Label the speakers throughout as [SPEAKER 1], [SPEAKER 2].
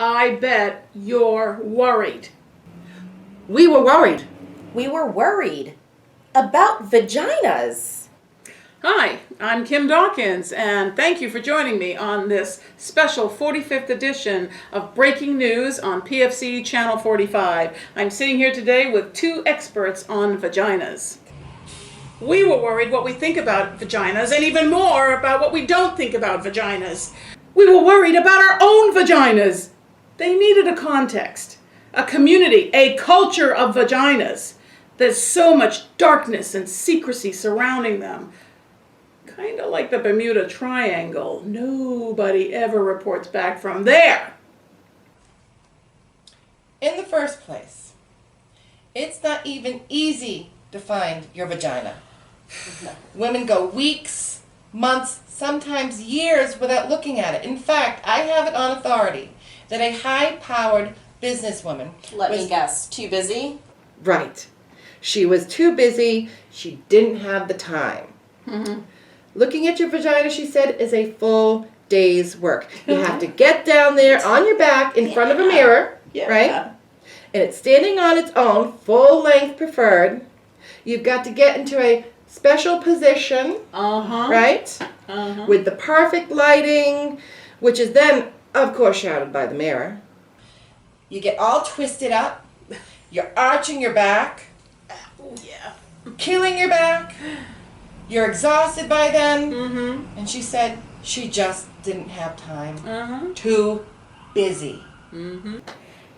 [SPEAKER 1] I bet you're worried.
[SPEAKER 2] We were worried.
[SPEAKER 3] We were worried about vaginas.
[SPEAKER 1] Hi, I'm Kim Dawkins, and thank you for joining me on this special 45th edition of Breaking News on PFC Channel 45. I'm sitting here today with two experts on vaginas. We were worried what we think about vaginas, and even more about what we don't think about vaginas. We were worried about our own vaginas. They needed a context, a community, a culture of vaginas. There's so much darkness and secrecy surrounding them. Kind of like the Bermuda Triangle. Nobody ever reports back from there.
[SPEAKER 4] In the first place, it's not even easy to find your vagina. Women go weeks, months, sometimes years without looking at it. In fact, I have it on authority that a high-powered businesswoman
[SPEAKER 3] Let me guess, too busy?
[SPEAKER 2] Right. She was too busy. She didn't have the time.
[SPEAKER 1] Mm-hmm.
[SPEAKER 2] Looking at your vagina, she said, is a full day's work. You have to get down there on your back in front of a mirror, right? And it's standing on its own, full length preferred. You've got to get into a special position, right? With the perfect lighting, which is then, of course, shadowed by the mirror.
[SPEAKER 4] You get all twisted up, you're arching your back, killing your back, you're exhausted by then, and she said she just didn't have time. Too busy.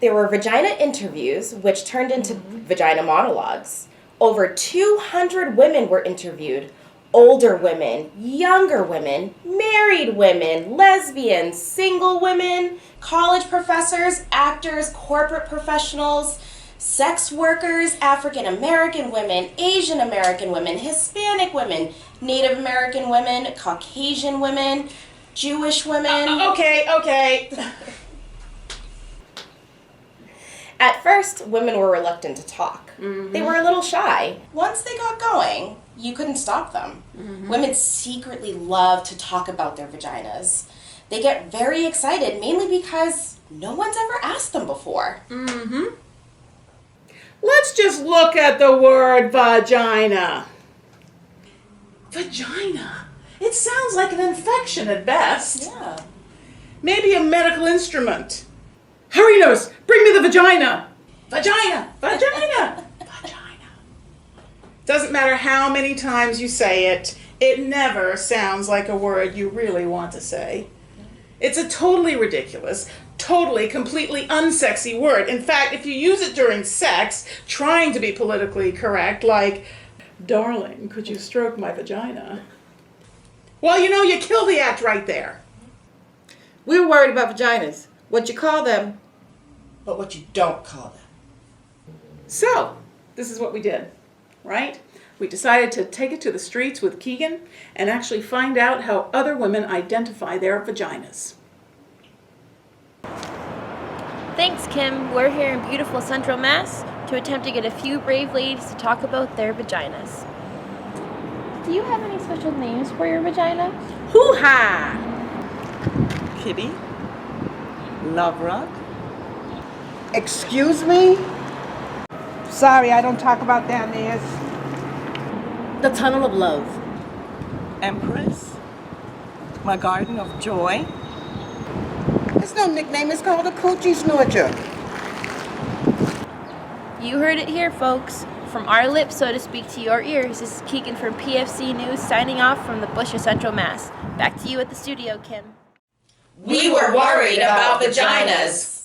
[SPEAKER 3] There were vagina interviews, which turned into vagina monologues. Over 200 women were interviewed. Older women, younger women, married women, lesbians, single women, college professors, actors, corporate professionals, sex workers, African American women, Asian American women, Hispanic women, Native American women, Caucasian women, Jewish women.
[SPEAKER 1] Okay.
[SPEAKER 3] At first, women were reluctant to talk. They were a little shy. Once they got going, you couldn't stop them. Women secretly love to talk about their vaginas. They get very excited, mainly because no one's ever asked them before.
[SPEAKER 1] Let's just look at the word vagina. Vagina. It sounds like an infection at best.
[SPEAKER 3] Yeah.
[SPEAKER 1] Maybe a medical instrument. Hurry, nurse, bring me the vagina. Vagina. Vagina. Doesn't matter how many times you say it, it never sounds like a word you really want to say. It's a totally ridiculous, totally, completely unsexy word. In fact, if you use it during sex, trying to be politically correct, like, darling, could you stroke my vagina? Well, you kill the act right there.
[SPEAKER 2] We were worried about vaginas. What you call them?
[SPEAKER 4] But what you don't call them.
[SPEAKER 1] So, this is what we did, right? We decided to take it to the streets with Keegan and actually find out how other women identify their vaginas.
[SPEAKER 5] Thanks, Kim. We're here in beautiful Central Mass to attempt to get a few brave ladies to talk about their vaginas. Do you have any special names for your vagina?
[SPEAKER 2] Hoo-ha!
[SPEAKER 6] Kitty, Love Rug. Excuse me? Sorry, I don't talk about down there.
[SPEAKER 2] The Tunnel of Love.
[SPEAKER 6] Empress, my Garden of Joy.
[SPEAKER 7] It's no nickname, it's called a coochie snorcher.
[SPEAKER 5] You heard it here, folks. From our lips, so to speak, to your ears, this is Keegan from PFC News signing off from the Bush of Central Mass. Back to you at the studio, Kim.
[SPEAKER 3] We were worried about vaginas.